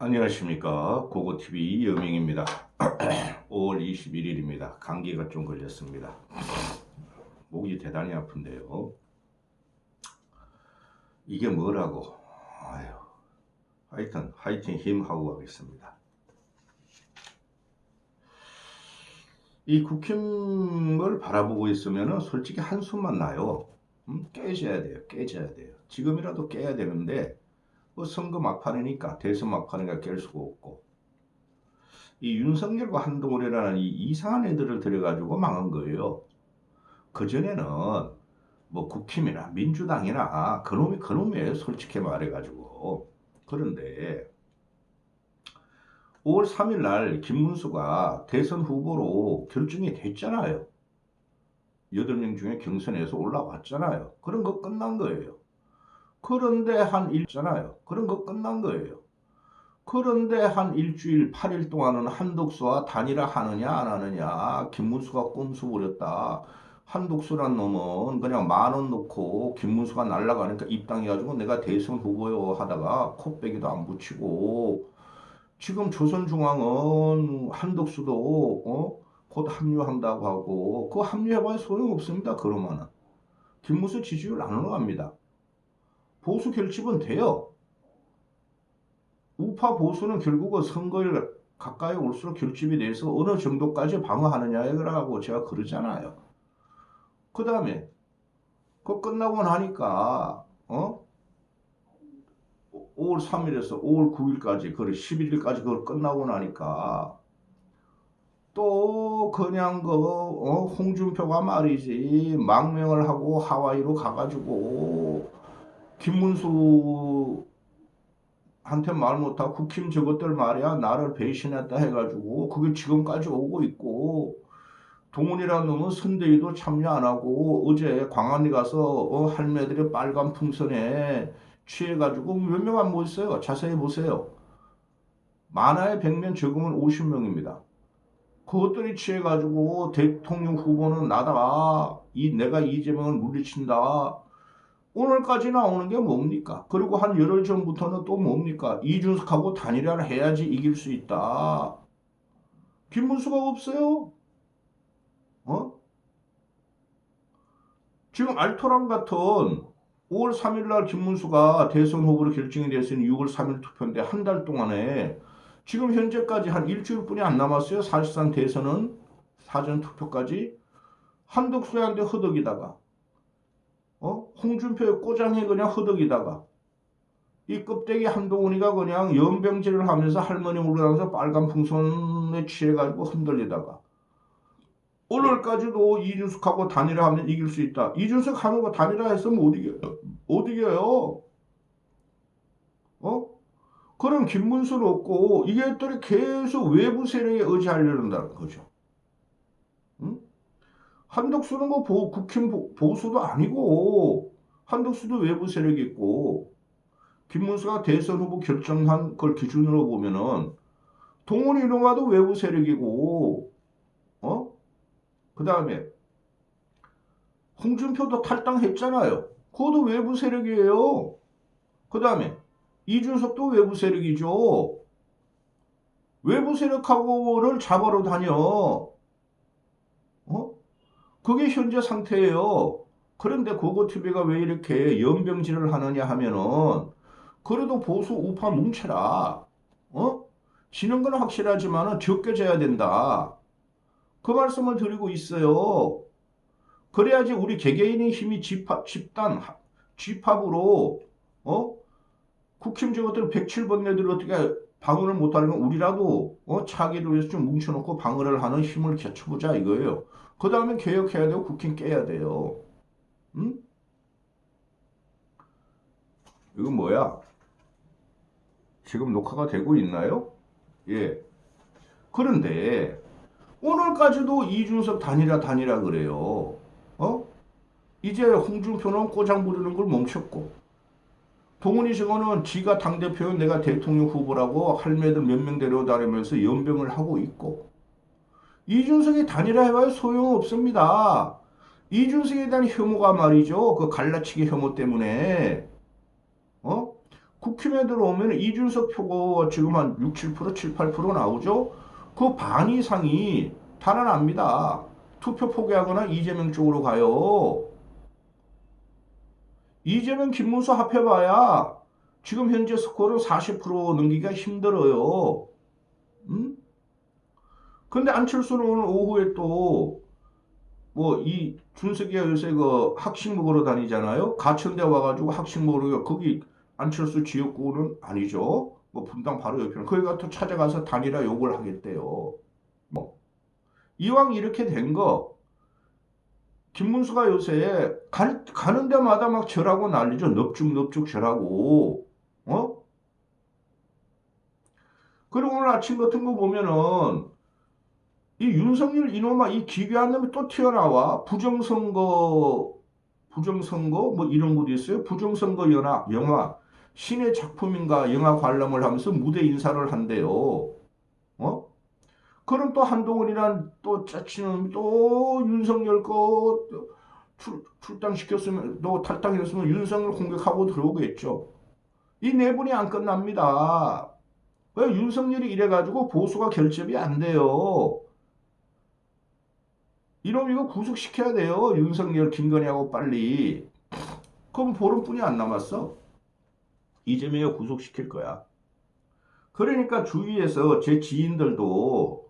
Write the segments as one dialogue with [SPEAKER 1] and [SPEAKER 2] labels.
[SPEAKER 1] 안녕하십니까. 고고TV 여명입니다. 5월 21일입니다. 감기가 좀 걸렸습니다. 목이 대단히 아픈데요. 이게 뭐라고? 아유, 하여튼 화이팅 힘하고 가겠습니다. 이 국힘을 바라보고 있으면 솔직히 한숨만 나요. 깨져야 돼요. 깨져야 돼요. 지금이라도 깨야 되는데 뭐 선거 막판이니까, 대선 막판이니까 깰 수가 없고, 이 윤석열과 한동훈이라는 이 이상한 애들을 들여가지고 망한 거예요. 그전에는 뭐 국힘이나 민주당이나 그놈이에요. 솔직히 말해가지고. 그런데 5월 3일 날 김문수가 대선 후보로 결정이 됐잖아요. 8명 중에 경선에서 올라왔잖아요. 그런 거 끝난 거예요. 그런데 한 일잖아요. 그런 거 끝난 거예요. 그런데 한 일주일, 8일 동안은 한독수와 단일화 하느냐 안 하느냐, 김문수가 꼼수 부렸다. 한독수란 놈은 그냥 10,000원 놓고 김문수가 날라가니까 입당해가지고 내가 대선 후보요 하다가 코빼기도 안 붙이고, 지금 조선중앙은 한독수도 곧 합류한다고 하고, 그거 합류해봐야 소용없습니다. 그러면은 김문수 지지율 안 올라갑니다. 보수 결집은 돼요. 우파 보수는 결국은 선거일 가까이 올수록 결집이 돼서 어느 정도까지 방어하느냐라고 제가 그러잖아요. 그 다음에 그거 끝나고 나니까 5월 3일에서 5월 9일까지 그래 11일까지 그걸 끝나고 나니까 또 그냥 홍준표가 말이지 망명을 하고 하와이로 가가지고 김문수 한테 말 못하고 국힘 저것들 말이야 나를 배신했다 해가지고 그게 지금까지 오고 있고, 동훈이라는 놈은 선대위도 참여 안 하고 어제 광안리 가서 할매들의 빨간 풍선에 취해가지고 몇 명 안 모였어요. 자세히 보세요. 많아야 100명, 적으면 50명입니다. 그것들이 취해가지고 대통령 후보는 나다, 내가 이재명을 물리친다. 오늘까지 나오는 게 뭡니까? 그리고 한 열흘 전부터는 또 뭡니까? 이준석하고 단일화를 해야지 이길 수 있다. 김문수가 없어요. 지금 알토란 같은 5월 3일 날 김문수가 대선 후보로 결정이 됐으니 6월 3일 투표인데 한 달 동안에 지금 현재까지 한 일주일뿐이 안 남았어요. 사실상 대선은 사전 투표까지 한덕수한테 허덕이다가 홍준표의 꼬장에 그냥 허덕이다가 이 껍데기 한동훈이가 그냥 연병질을 하면서 할머니 울면서 빨간 풍선에 취해가지고 흔들리다가 오늘까지도 이준석하고 단일화하면 이길 수 있다. 이준석하고 단일화했으면 못 이겨요. 못 이겨요. 그럼 김문수는 없고 이게들이 계속 외부 세력에 의지하려는다는 거죠. 응? 한덕수는 뭐 국힘 보수도 아니고 한덕수도 외부 세력이 있고, 김문수가 대선 후보 결정한 걸 기준으로 보면은 동훈이 이놈아도 외부 세력이고, 그 다음에 홍준표도 탈당했잖아요. 그것도 외부 세력이에요. 그 다음에 이준석도 외부 세력이죠. 외부 세력하고를 잡으러 다녀. 그게 현재 상태예요. 그런데 고고TV가 왜 이렇게 연병질을 하느냐 하면은, 그래도 보수 우파 뭉쳐라. 지는 건 확실하지만 적게 져야 된다. 그 말씀을 드리고 있어요. 그래야지 우리 개개인의 힘이 집단, 집합으로, 국힘 저것들 107번 내들 어떻게 방어를 못하려면 우리라도, 차기를 위해서 좀 뭉쳐놓고 방어를 하는 힘을 갖춰보자 이거예요. 그 다음에 개혁해야 되고 국힘 깨야 돼요. 응? 이건 뭐야? 지금 녹화가 되고 있나요? 예. 그런데 오늘까지도 이준석 단일화 그래요. 이제 홍준표는 꼬장 부리는 걸 멈췄고, 동훈이 저거는 지가 당대표요 내가 대통령 후보라고 할매들 몇 명 데려다니면서 연병을 하고 있고, 이준석이 단일화 해봐야 소용없습니다. 이준석에 대한 혐오가 말이죠. 그 갈라치기 혐오 때문에 국힘에 들어오면 이준석 표가 지금 한 6, 7%, 7, 8% 나오죠? 그 반 이상이 달아납니다. 투표 포기하거나 이재명 쪽으로 가요. 이재명, 김문수 합해봐야 지금 현재 스코어는 40% 넘기기가 힘들어요. 근데 안철수는 오늘 오후에 또 뭐 이 준석이가 요새 그 학식 먹으러 다니잖아요. 가천대 와가지고 학식 먹으러 거기 안철수 지역구는 아니죠. 뭐 분당 바로 옆에 거기가 또 찾아가서 다니라 욕을 하겠대요. 뭐 이왕 이렇게 된 거 김문수가 요새 가는 데마다 막 절하고 난리죠. 넙죽넙죽 절하고. 그리고 오늘 아침 같은 거 보면은 이 윤석열 이놈아 이 기괴한 놈이 또 튀어나와. 부정선거 뭐 이런 것도 있어요. 부정선거 영화 신의 작품인가 영화 관람을 하면서 무대 인사를 한대요. 그럼 또 한동훈이란 또 짜치는 또 윤석열 거 출당시켰으면 또 탈당했으면 윤석열 공격하고 들어오겠죠. 이 내분이 안 끝납니다. 왜 윤석열이 이래가지고 보수가 결집이 안 돼요. 이놈 이거 구속시켜야 돼요. 윤석열, 김건희하고 빨리. 그럼 보름뿐이 안 남았어. 이재명이 구속시킬 거야. 그러니까 주위에서 제 지인들도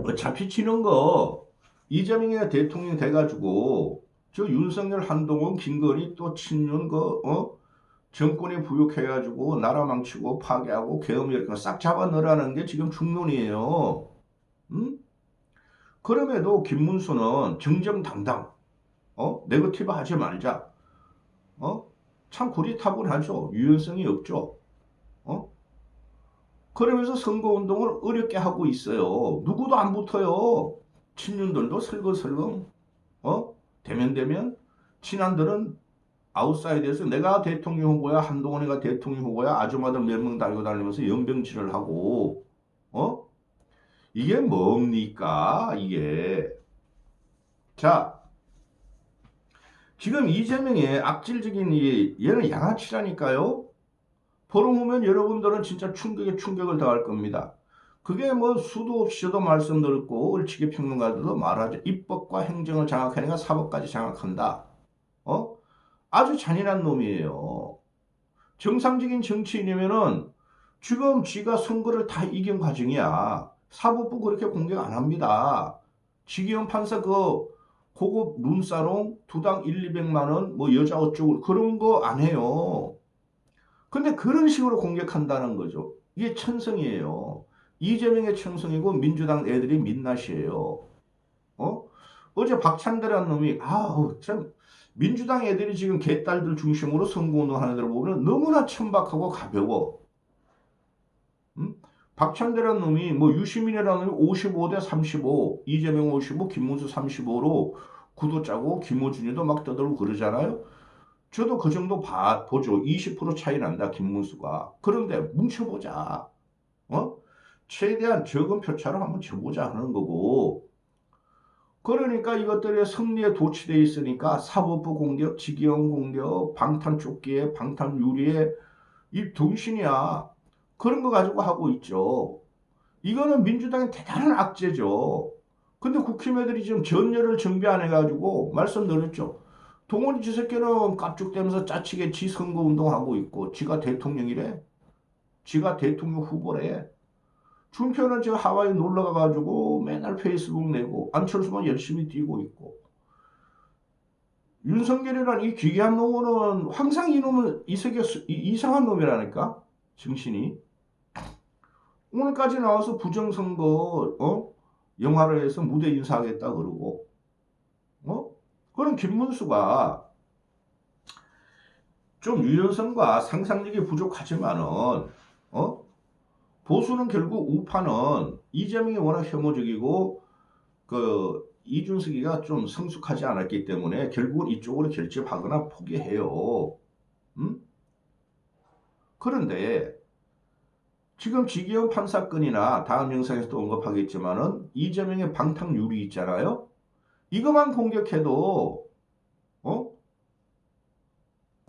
[SPEAKER 1] 어차피 치는 거 이재명이 대통령 돼가지고 저 윤석열, 한동훈, 김건희 또 친윤 정권에 부역해가지고 나라 망치고 파괴하고 계엄 이렇게 싹 잡아 넣으라는 게 지금 중론이에요. 그럼에도 김문수는 정정당당 네거티브 하지 말자. 참 고리타분하죠. 유연성이 없죠. 그러면서 선거운동을 어렵게 하고 있어요. 누구도 안 붙어요. 친윤들도 설거설렁 대면 친한들은 아웃사이드에서 내가 대통령 후보야, 한동훈이가 대통령 후보야, 아줌마들 몇 명 달고 다니면서 연병질을 하고 이게 뭡니까 이게. 자, 지금 이재명의 악질적인 얘는 양아치라니까요. 보름 후면 여러분들은 진짜 충격을 당할 겁니다. 그게 뭐 수도 없이도 말씀드렸고 얼치기 평론가들도 말하죠. 입법과 행정을 장악하니까 사법까지 장악한다. 아주 잔인한 놈이에요. 정상적인 정치인이면은 지금 지가 선거를 다 이긴 과정이야. 사법부 그렇게 공격 안 합니다. 지기현 판사 그 고급 룸사롱 두당 1, 200만 원 뭐 여자 어쩌고 그런 거 안 해요. 근데 그런 식으로 공격한다는 거죠. 이게 천성이에요. 이재명의 천성이고 민주당 애들이 민낯이에요. 어제 박찬대라는 놈이 참 민주당 애들이 지금 개딸들 중심으로 선거운동 하는 애들 보면 너무나 천박하고 가벼워. 박찬대라는 놈이 뭐 유시민이라는 놈이 55대 35, 이재명 55, 김문수 35로 구도 짜고 김어준이도 막 떠들고 그러잖아요. 저도 그 정도 보죠. 20% 차이 난다 김문수가. 그런데 뭉쳐보자. 최대한 적은 표차로 한번 쳐보자 하는 거고. 그러니까 이것들의 승리에 도취되어 있으니까 사법부 공격, 직위원 공격, 방탄 조끼에 방탄 유리에 이 등신이야. 그런 거 가지고 하고 있죠. 이거는 민주당의 대단한 악재죠. 근데 국힘애들이 지금 전열을 정비 안 해가지고 말씀드렸죠. 동원이 지 새끼는 깝죽대면서 짜치게 지 선거운동하고 있고 지가 대통령이래. 지가 대통령 후보래. 준표는 지금 하와이 놀러 가가지고 맨날 페이스북 내고 안철수만 열심히 뛰고 있고 윤석열이란 이 기괴한 놈은 항상 이놈은 이상한 놈이라니까 정신이. 오늘까지 나와서 부정선거 영화를 해서 무대 인사하겠다 그러고 그런 김문수가 좀 유연성과 상상력이 부족하지만은 보수는 결국 우파는 이재명이 워낙 혐오적이고 그 이준석이가 좀 성숙하지 않았기 때문에 결국은 이쪽으로 결집하거나 포기해요. 그런데 지금 지기현 판사건이나 다음 영상에서도 언급하겠지만은 이재명의 방탕유리 있잖아요. 이것만 공격해도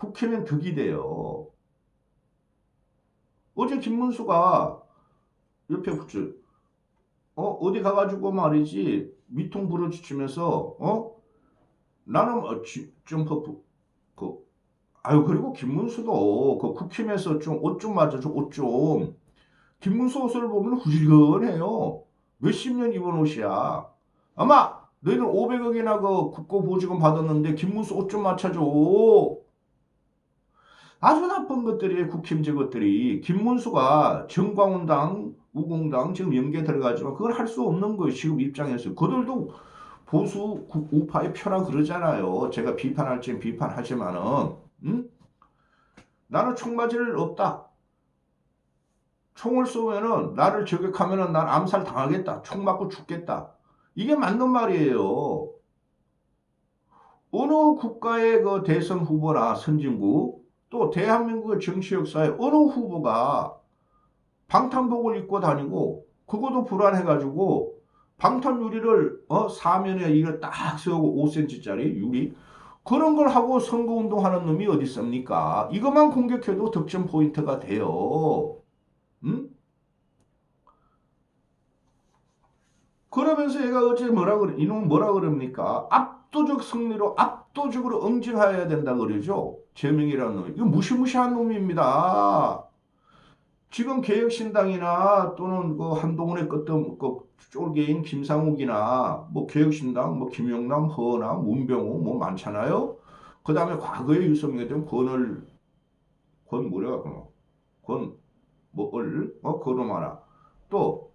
[SPEAKER 1] 국회의원 득이 돼요. 어제 김문수가 옆에 붙여 어디 가가지고 말이지 미통 부르짖으면서 나는 점프 그 아유 그리고 김문수도 그 국힘에서 좀 옷 좀 맞아줘 옷 좀. 김문수 옷을 보면 후질근해요. 몇십 년 입은 옷이야. 아마 너희들 500억이나 그 국고보조금 받았는데 김문수 옷 좀 맞춰줘. 아주 나쁜 것들이 국힘 저것들이. 김문수가 정광훈당 우공당 지금 연계 들어가지만 그걸 할 수 없는 거예요. 지금 입장에서. 그들도 보수 우파의 표라 그러잖아요. 제가 비판할 땐 비판하지만은 나는 총 맞을 일 없다. 총을 쏘면은 나를 저격하면은 난 암살 당하겠다. 총 맞고 죽겠다. 이게 맞는 말이에요. 어느 국가의 그 대선 후보나 선진국 또 대한민국의 정치 역사에 어느 후보가 방탄복을 입고 다니고 그것도 불안해가지고 방탄 유리를 사면에 이걸 딱 세우고 5cm짜리 유리 그런 걸 하고 선거운동하는 놈이 어디 있습니까? 이것만 공격해도 득점 포인트가 돼요. 응? 그러면서 얘가 어제 이놈 뭐라 그럽니까? 압도적 승리로 압도적으로 응징해야 된다 그러죠. 제명이라는 놈이. 이거 무시무시한 놈입니다. 지금 개혁신당이나 또는 그 한동훈의 끄떡 그 쫄개인 김상욱이나 뭐 개혁신당 뭐 김용남, 허나 문병호 뭐 많잖아요. 그 다음에 과거에 유승민이 된 권 뭐래가 권 뭐을 그놈 하나 또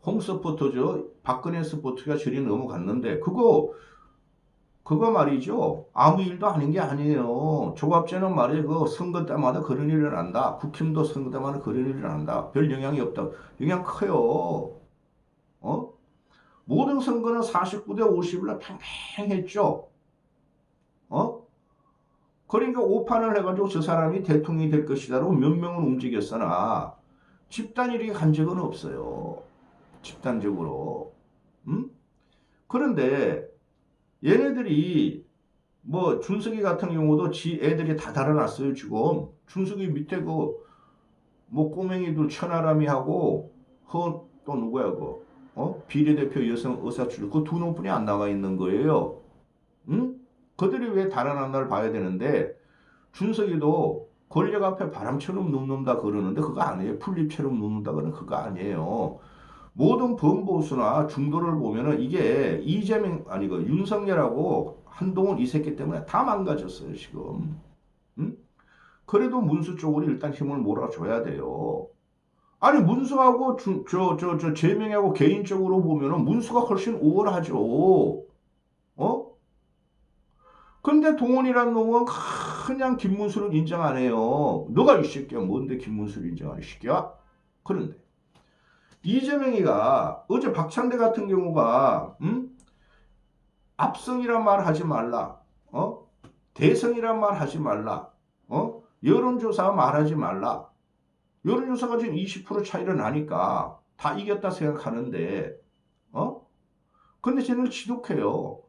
[SPEAKER 1] 홈스포터죠. 박근혜 스포츠가 저리 넘어갔는데 그거 말이죠. 아무 일도 아닌 게 아니에요. 조갑제는 말이에요. 그 선거 때마다 그런 일이 일어난다. 국힘도 선거 때마다 그런 일이 일어난다. 별 영향이 없다. 영향 커요. 모든 선거는 49대 51로 팽팽했죠. 그러니까 오판을 해가지고 저 사람이 대통령이 될 것이다라고 몇 명은 움직였으나 집단 일이 간 적은 없어요. 집단적으로. 그런데 얘네들이 뭐 준석이 같은 경우도 지 애들이 다 달아났어요. 지금 준석이 밑에 그 뭐 꼬맹이들 천하람이 하고 또 누구야 비례대표 여성 의사출신 그 두 놈뿐이 안 나와 있는 거예요. 그들이 왜 달아났나를 봐야 되는데 준석이도 권력 앞에 바람처럼 눕는다 그러는데 그거 아니에요. 풀잎처럼 눕는다 그러는 그거 아니에요. 모든 범보수나 중도를 보면은 이게 이재명 아니고 윤석열하고 한동훈 이 새끼 때문에 다 망가졌어요 지금. 그래도 문수 쪽으로 일단 힘을 몰아줘야 돼요. 아니 문수하고 저 재명하고 개인적으로 보면은 문수가 훨씬 우월하죠. 근데 동원이란 놈은 그냥 김문수를 인정 안 해요. 너가 이 새끼야 뭔데 김문수를 인정하는 새끼야? 그런데 이재명이가 어제 박찬대 같은 경우가 압승이란 말 하지 말라. 대승이란 말 하지 말라. 여론조사 말하지 말라. 여론조사가 지금 20% 차이를 나니까 다 이겼다 생각하는데 근데 쟤는 지독해요.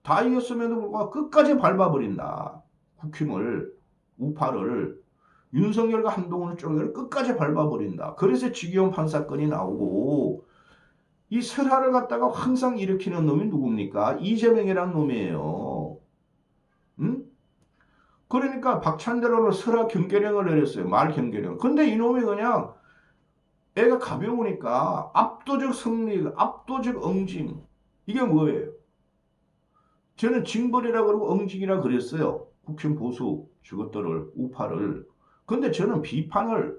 [SPEAKER 1] 다 이겼음에도 불구하고 끝까지 밟아버린다. 국힘을 우파를 윤석열과 한동훈 쪽을 끝까지 밟아버린다. 그래서 지기현 판사건이 나오고 이 설화를 갖다가 항상 일으키는 놈이 누굽니까? 이재명이라는 놈이에요. 그러니까 박찬대로는 설화 경계령을 내렸어요. 말 경계령. 근데 이놈이 그냥 애가 가벼우니까 압도적 승리, 압도적 응징. 이게 뭐예요? 저는 징벌이라 그러고 응징이라 그랬어요. 국힘 보수 저것들을 우파를. 근데 저는 비판을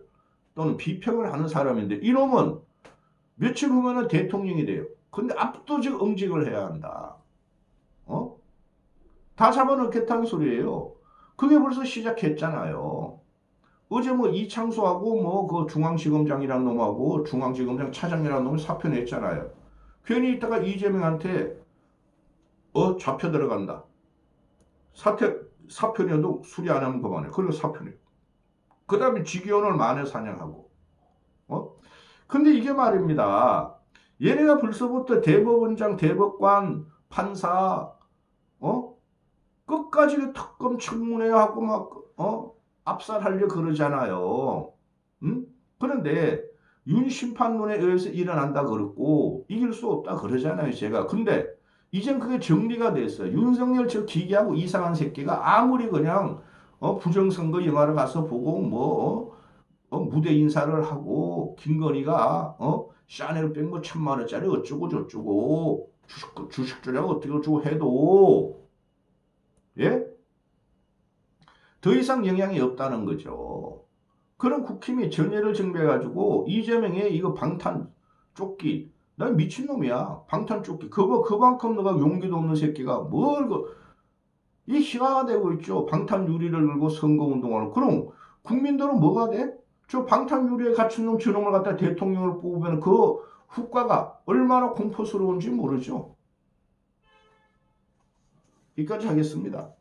[SPEAKER 1] 또는 비평을 하는 사람인데 이놈은 며칠 후면은 대통령이 돼요. 근데 압도적 응징을 해야 한다. 다 잡아넣겠다는 소리예요. 그게 벌써 시작했잖아요. 어제 뭐 이창수하고 뭐 그 중앙지검장이라는 놈하고 중앙지검장 차장이라는 놈이 사표 냈잖아요. 괜히 있다가 이재명한테 잡혀 들어간다. 사표내도 수리 안 하면 그만해. 그리고 사표내. 그 다음에 직위원을 만회 사냥하고. 근데 이게 말입니다. 얘네가 벌써부터 대법원장, 대법관, 판사, 끝까지 그 특검 청문회하고 막 압살하려 그러잖아요. 응? 그런데 윤 심판론에 의해서 일어난다 그랬고 이길 수 없다 그러잖아요, 제가. 근데 이젠 그게 정리가 됐어요. 윤석열 저 기괴하고 이상한 새끼가 아무리 그냥 부정선거 영화를 가서 보고 뭐 무대 인사를 하고 김건희가 샤넬 백뭐 1,000만 원짜리 어쩌고 저쩌고 주식 조작 어떻게 어쩌고 해도 예? 더 이상 영향이 없다는 거죠. 그런 국힘이 전예를 정비해가지고 이재명의 이거 방탄 조끼 난 미친놈이야. 방탄 조끼 그만큼 너가 용기도 없는 새끼가 이 희화가 되고 있죠. 방탄 유리를 들고 선거운동하는 그럼 국민들은 뭐가 돼? 저 방탄 유리에 갇힌 놈 저놈을 갖다 대통령을 뽑으면 그 후과가 얼마나 공포스러운지 모르죠. 여기까지 하겠습니다.